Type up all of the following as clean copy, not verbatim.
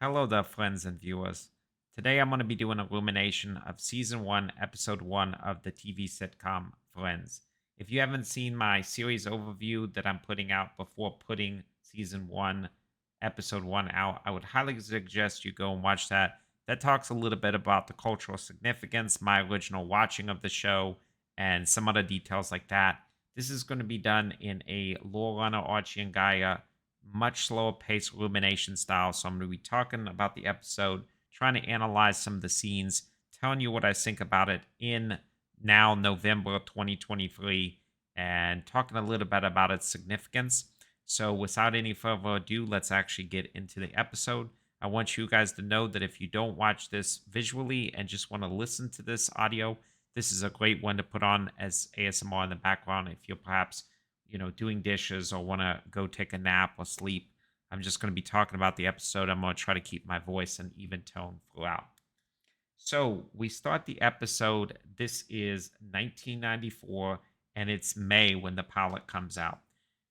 Hello there, friends and viewers. Today I'm going to be doing a rumination of Season 1, Episode 1 of the TV sitcom Friends. If you haven't seen my series overview that I'm putting out before putting Season 1, Episode 1 out, I would highly suggest you go and watch that. That talks a little bit about the cultural significance, my original watching of the show, and some other details like that. This is going to be done in a lore runner, Archie and Gaia much slower pace rumination style. So I'm going to be talking about the episode, trying to analyze some of the scenes, telling you what I think about it in now November 2023, and talking a little bit about its significance. So without any further ado, let's actually get into the episode. I want you guys to know that if you don't watch this visually and just want to listen to this audio, this is a great one to put on as ASMR in the background if you're perhaps doing dishes or want to go take a nap or sleep. I'm just going to be talking about the episode. I'm going to try to keep my voice an even tone throughout. So we start the episode. This is 1994, and it's May when the pilot comes out.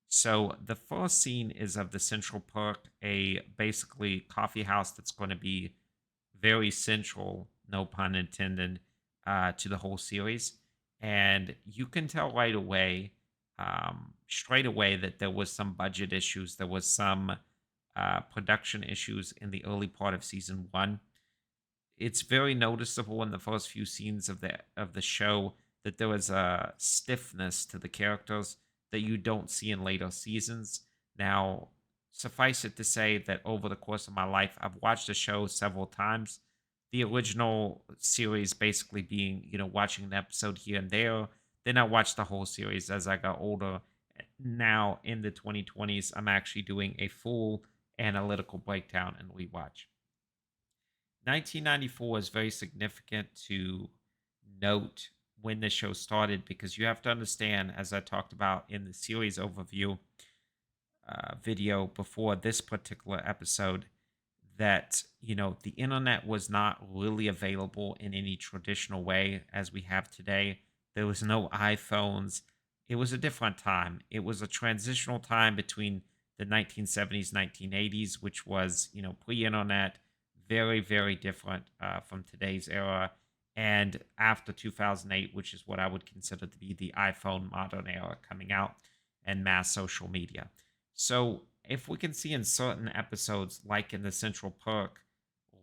So the first scene is of the Central Perk, a basically coffee house that's going to be very central, no pun intended, to the whole series. And you can tell right away, straight away, that there was some budget issues. There was some production issues in the early part of season one. It's very noticeable in the first few scenes of the show that there was a stiffness to the characters that you don't see in later seasons. Now, suffice it to say that over the course of my life, I've watched the show several times. The original series basically being, watching an episode here and there. Then I watched the whole series as I got older. Now in the 2020s, I'm actually doing a full analytical breakdown and rewatch. 1994 is very significant to note when the show started because you have to understand, as I talked about in the series overview video before this particular episode, that the internet was not really available in any traditional way as we have today. There was no iPhones. It was a different time. It was a transitional time between the 1970s, 1980s, which was pre-internet, very very different from today's era, and after 2008, which is what I would consider to be the iPhone modern era coming out and mass social media. So if we can see in certain episodes, like in the Central Perk,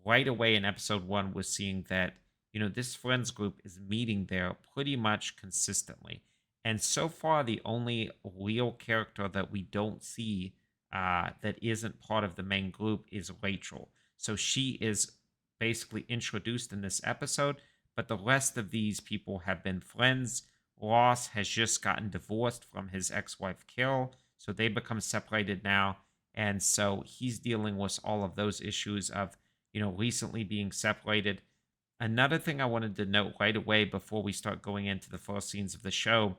right away in episode one, we're seeing that, this friends group is meeting there pretty much consistently. And so far, the only real character that we don't see that isn't part of the main group is Rachel. So she is basically introduced in this episode, but the rest of these people have been friends. Ross has just gotten divorced from his ex wife, Carol. So they become separated now. And so he's dealing with all of those issues of, recently being separated. Another thing I wanted to note right away before we start going into the first scenes of the show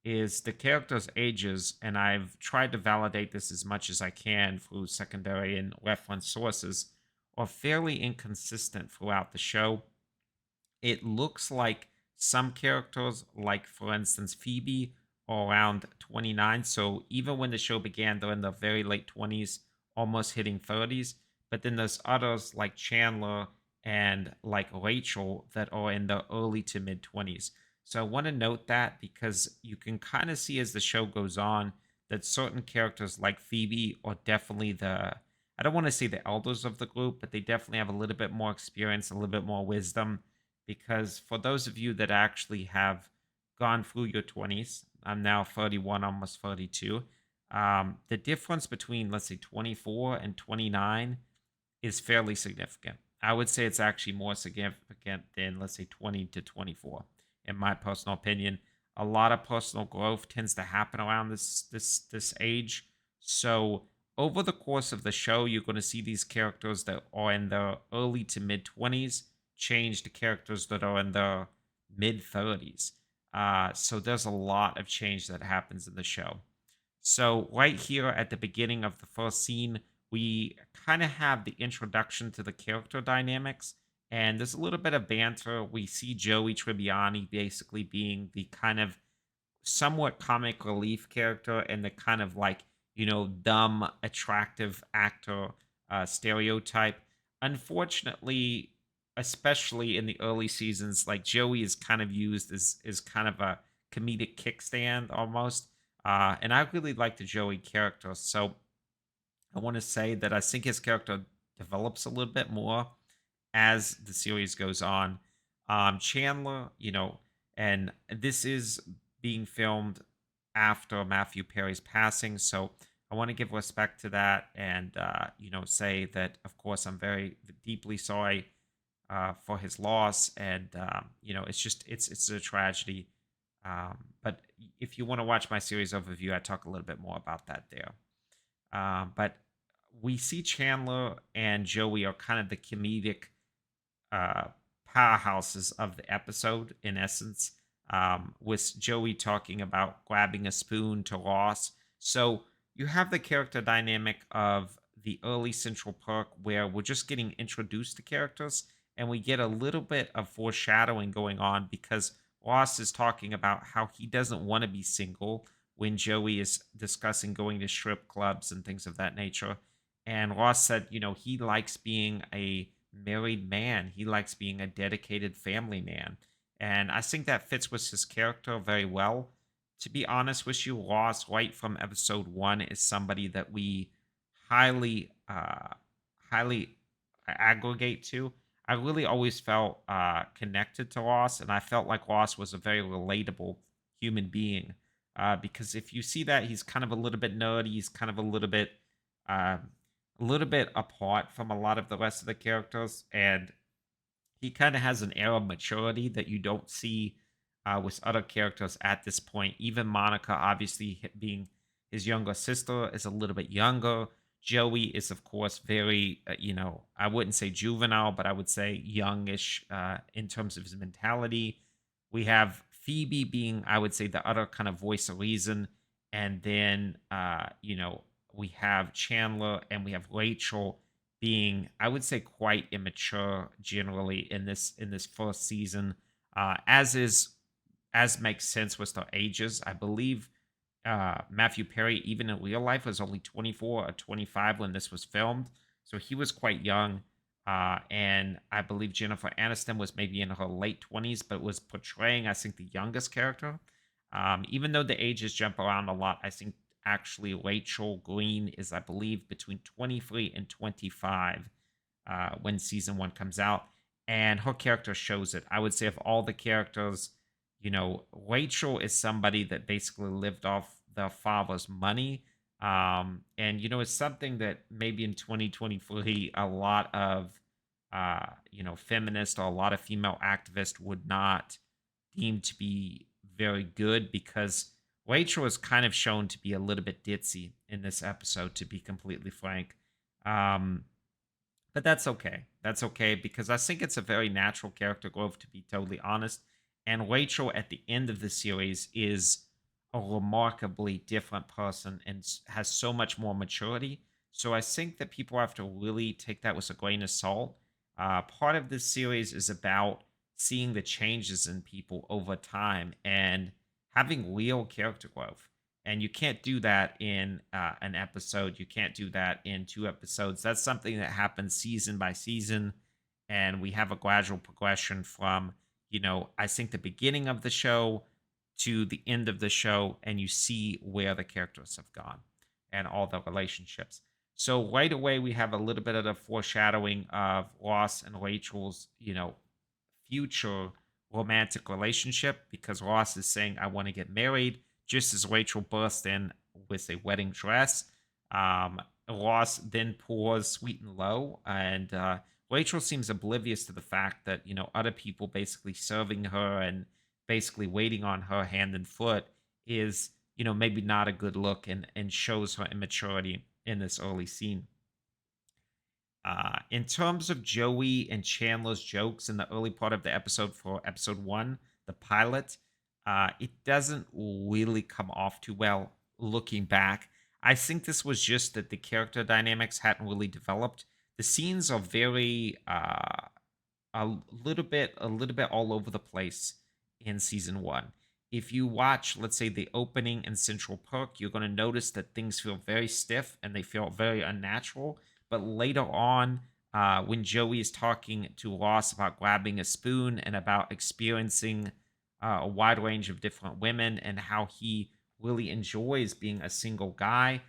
is the characters' ages. And I've tried to validate this as much as I can through secondary and reference sources, are fairly inconsistent throughout the show. It looks like some characters, like for instance Phoebe, are around 29. So even when the show began, they're in the very late 20s, almost hitting 30s. But then there's others like Chandler and like Rachel that are in the early to mid 20s. So I want to note that because you can kind of see as the show goes on that certain characters like Phoebe are definitely I don't want to say the elders of the group, but they definitely have a little bit more experience, a little bit more wisdom. Because for those of you that actually have gone through your 20s, I'm now 31, almost 32. The difference between, let's say, 24 and 29 is fairly significant. I would say it's actually more significant than, let's say, 20 to 24, in my personal opinion. A lot of personal growth tends to happen around this age. So over the course of the show, you're going to see these characters that are in the early to mid 20s change to characters that are in the mid 30s. So there's a lot of change that happens in the show. So right here at the beginning of the first scene, we kind of have the introduction to the character dynamics, and there's a little bit of banter. We see Joey Tribbiani basically being the kind of somewhat comic relief character and the kind of like, dumb, attractive actor stereotype. unfortunately, especially in the early seasons, like Joey is kind of used as kind of a comedic kickstand almost. And I really like the Joey character. So I want to say that I think his character develops a little bit more as the series goes on. Chandler, and this is being filmed after Matthew Perry's passing, so I want to give respect to that, and say that of course I'm very deeply sorry for his loss, and it's just it's a tragedy. But if you want to watch my series overview, I talk a little bit more about that there. But we see Chandler and Joey are kind of the comedic uh, powerhouses of the episode, in essence, with Joey talking about grabbing a spoon to Ross. So you have the character dynamic of the early Central Park where we're just getting introduced to characters and we get a little bit of foreshadowing going on because Ross is talking about how he doesn't want to be single when Joey is discussing going to strip clubs and things of that nature. And Ross said, he likes being a married man. He likes being a dedicated family man. And I think that fits with his character very well. To be honest with you, Ross, right from episode one, is somebody that we highly, highly aggregate to. I really always felt connected to Ross, and I felt like Ross was a very relatable human being. Because if you see that, he's kind of a little bit nerdy. He's kind of uh, a little bit apart from a lot of the rest of the characters, and he kind of has an air of maturity that you don't see with other characters at this point. Even Monica, obviously being his younger sister, is a little bit younger. Joey is, of course, very, I wouldn't say juvenile, but I would say youngish in terms of his mentality. We have Phoebe being, I would say, the other kind of voice of reason. And then, we have Chandler and we have Rachel being, I would say, quite immature generally in this first season, as makes sense with their ages. I believe Matthew Perry, even in real life, was only 24 or 25 when this was filmed, so he was quite young. And I believe Jennifer Aniston was maybe in her late 20s, but was portraying, I think, the youngest character. Even though the ages jump around a lot, I think actually Rachel Green is, I believe, between 23 and 25 when season one comes out. And her character shows it. I would say of all the characters, Rachel is somebody that basically lived off the father's money. And, it's something that maybe in 2023, a lot of, feminists or a lot of female activists would not deem to be very good because Rachel is kind of shown to be a little bit ditzy in this episode, to be completely frank. Um, but that's okay. That's okay because I think it's a very natural character growth, to be totally honest. And Rachel at the end of the series is a remarkably different person and has so much more maturity. So I think that people have to really take that with a grain of salt. Part of this series is about seeing the changes in people over time and having real character growth. And you can't do that in an episode. You can't do that in two episodes. That's something that happens season by season. And we have a gradual progression from, I think the beginning of the show to the end of the show. And you see where the characters have gone and all the relationships. So right away, we have a little bit of the foreshadowing of Ross and Rachel's, future romantic relationship because Ross is saying, I want to get married, just as Rachel bursts in with a wedding dress. Ross then pours Sweet and Low, and Rachel seems oblivious to the fact that, other people basically serving her and basically waiting on her hand and foot is, maybe not a good look and shows her immaturity in this early scene. In terms of Joey and Chandler's jokes in the early part of the episode for episode one, the pilot, it doesn't really come off too well looking back. I think this was just that the character dynamics hadn't really developed. The scenes are very a little bit all over the place in season one. If you watch, let's say, the opening in Central Park, you're going to notice that things feel very stiff and they feel very unnatural. But later on, when Joey is talking to Ross about grabbing a spoon and about experiencing a wide range of different women and how he really enjoys being a single guy,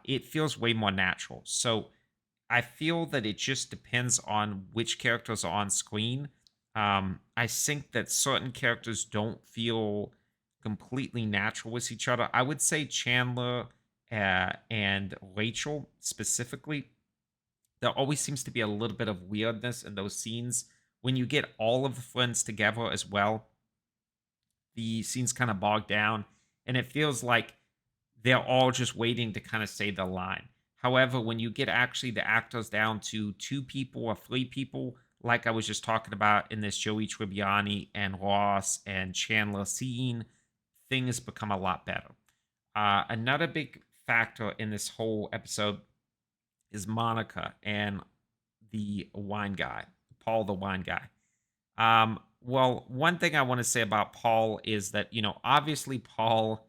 it feels way more natural. So I feel that it just depends on which characters are on screen. I think that certain characters don't feel completely natural with each other. I would say Chandler and Rachel specifically, there always seems to be a little bit of weirdness in those scenes. When you get all of the friends together as well, the scenes kind of bog down, and it feels like they're all just waiting to kind of say the line. However, when you get actually the actors down to two people or three people, like I was just talking about in this Joey Tribbiani and Ross and Chandler scene, things become a lot better. Another big factor in this whole episode is Monica and the wine guy, Paul the wine guy. Well, one thing I want to say about Paul is that, obviously Paul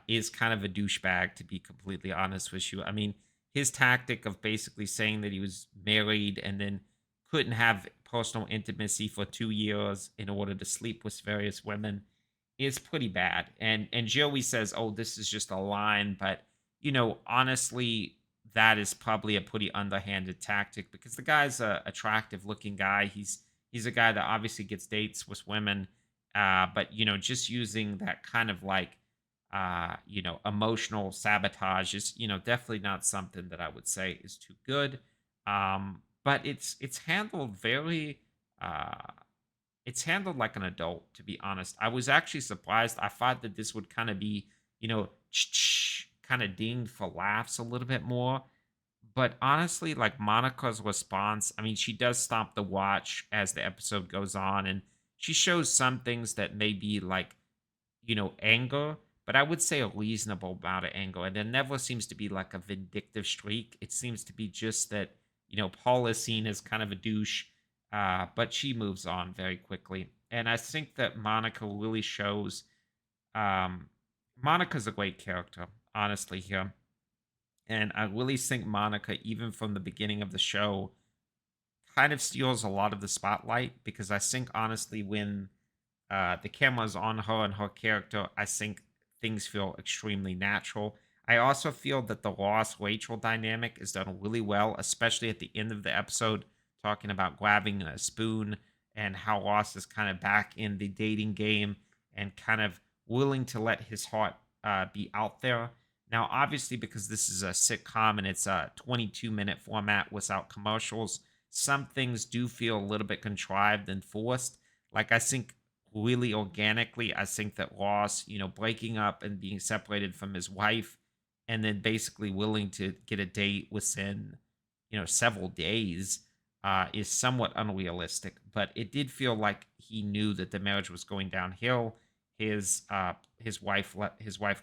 is kind of a douchebag, to be completely honest with you. I mean, his tactic of basically saying that he was married and then couldn't have personal intimacy for 2 years in order to sleep with various women is pretty bad. And Joey says, "Oh, this is just a line," but honestly, that is probably a pretty underhanded tactic because the guy's a attractive looking guy. He's a guy that obviously gets dates with women, but just using that kind of like emotional sabotage is definitely not something that I would say is too good. But it's handled very uh it's handled like an adult, to be honest. I was actually surprised. I thought that this would kind of be, kind of dinged for laughs a little bit more. But honestly, like Monica's response, I mean, she does stop the watch as the episode goes on, and she shows some things that may be like, anger, but I would say a reasonable amount of anger. And there never seems to be like a vindictive streak. It seems to be just that, Paul is seen as kind of a douche, but she moves on very quickly. And I think that Monica really shows um, Monica's a great character, honestly, here. And I really think Monica, even from the beginning of the show, kind of steals a lot of the spotlight because I think, honestly, when the camera's on her and her character, I think things feel extremely natural. I also feel that the Ross Rachel dynamic is done really well, especially at the end of the episode, talking about grabbing a spoon and how Ross is kind of back in the dating game and kind of willing to let his heart be out there. Now, obviously, because this is a sitcom and it's a 22-minute format without commercials, some things do feel a little bit contrived and forced. Like, I think really organically, I think that Ross, breaking up and being separated from his wife and then basically willing to get a date within, several days is somewhat unrealistic. But it did feel like he knew that the marriage was going downhill. His wife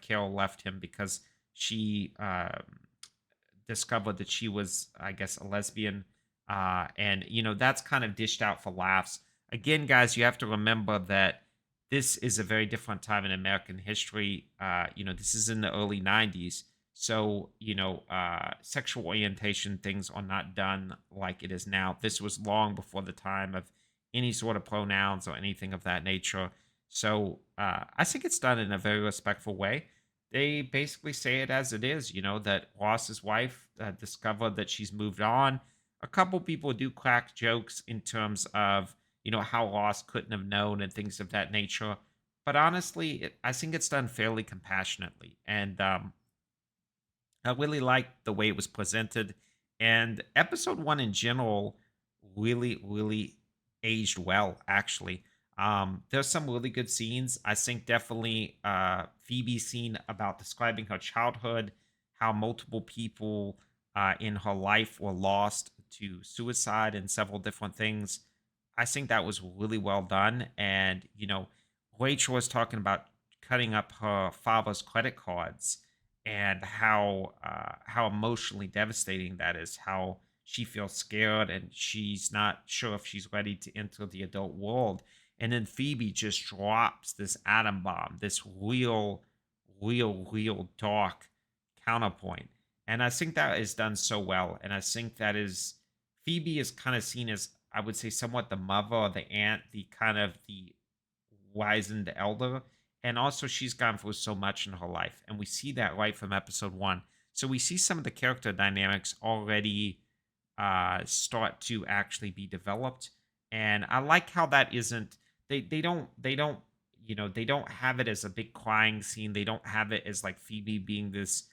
Carol left him because she discovered that she was, I guess, a lesbian. And, that's kind of dished out for laughs. Again, guys, you have to remember that this is a very different time in American history. This is in the early 90s. So, sexual orientation things are not done like it is now. This was long before the time of any sort of pronouns or anything of that nature. So, I think it's done in a very respectful way. They basically say it as it is, that Ross's wife discovered that she's moved on. A couple people do crack jokes in terms of, how Ross couldn't have known and things of that nature. But honestly, I think it's done fairly compassionately. And I really liked the way it was presented. And episode one in general really, really aged well, actually. There's some really good scenes. I think definitely Phoebe's scene about describing her childhood, how multiple people in her life were lost to suicide and several different things. I think that was really well done. And, Rachel was talking about cutting up her father's credit cards and how emotionally devastating that is, how she feels scared and she's not sure if she's ready to enter the adult world. And then Phoebe just drops this atom bomb, this real dark counterpoint. And I think that is done so well. And I think that is Phoebe is kind of seen as, I would say, somewhat the mother or the aunt, the kind of the wizened elder. And also, she's gone through so much in her life. And we see that right from episode one. So we see some of the character dynamics already start to actually be developed. And I like how that isn't, they don't, they don't have it as a big crying scene. They don't have it as like Phoebe being this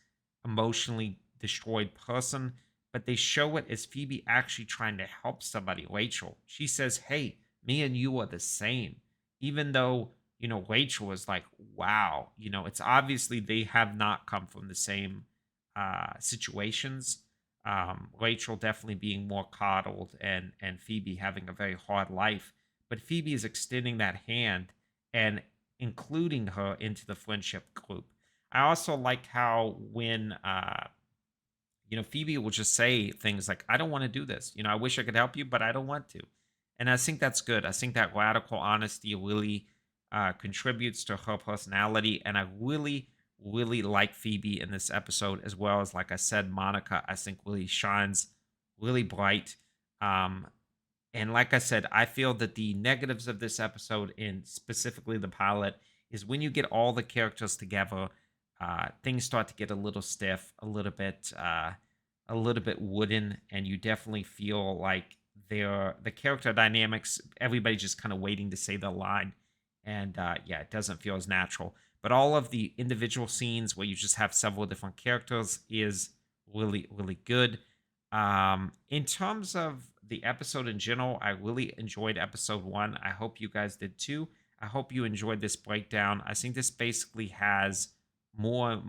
emotionally destroyed person, but they show it as Phoebe actually trying to help somebody, Rachel. She says, "Hey, me and you are the same." Even though, Rachel is like, wow, it's obviously they have not come from the same situations. Rachel definitely being more coddled, and Phoebe having a very hard life. But Phoebe is extending that hand and including her into the friendship group. I also like how when Phoebe will just say things like, "I don't want to do this. I wish I could help you, but I don't want to." And I think that's good. I think that radical honesty really contributes to her personality. And I really, really like Phoebe in this episode, as well as, like I said, Monica, I think really shines really bright. Um, and like I said, I feel that the negatives of this episode, and specifically the pilot, is when you get all the characters together, things start to get a little stiff, a little bit wooden, and you definitely feel like the character dynamics. Everybody just kind of waiting to say the line, and yeah, it doesn't feel as natural. But all of the individual scenes where you just have several different characters is really, really good. In terms of the episode in general, I really enjoyed episode one. I hope you guys did too. I hope you enjoyed this breakdown. I think this basically has more,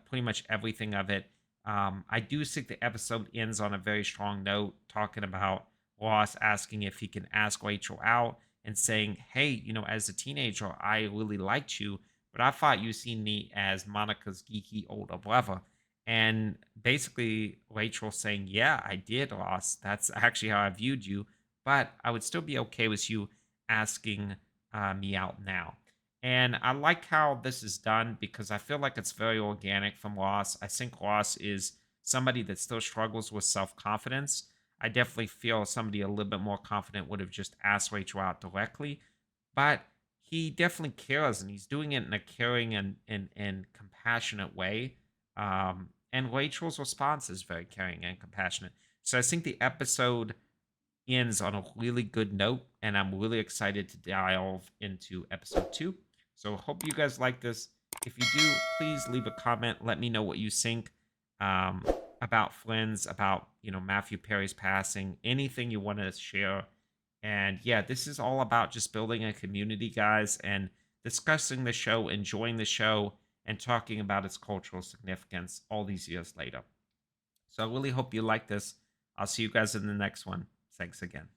pretty much everything of it. I do think the episode ends on a very strong note, talking about Ross asking if he can ask Rachel out and saying, "Hey, as a teenager, I really liked you, but I thought you seen me as Monica's geeky older brother." And basically, Rachel saying, "Yeah, I did, Ross. That's actually how I viewed you, but I would still be okay with you asking me out now." And I like how this is done because I feel like it's very organic from Ross. I think Ross is somebody that still struggles with self confidence. I definitely feel somebody a little bit more confident would have just asked Rachel out directly, but he definitely cares and he's doing it in a caring and compassionate way. And Rachel's response is very caring and compassionate. So I think the episode ends on a really good note, and I'm really excited to dive into episode two. So hope you guys like this. If you do, please leave a comment. Let me know what you think um, about Friends, about Matthew Perry's passing, anything you want to share. And yeah, this is all about just building a community, guys, and discussing the show, enjoying the show, and talking about its cultural significance all these years later. So I really hope you like this. I'll see you guys in the next one. Thanks again.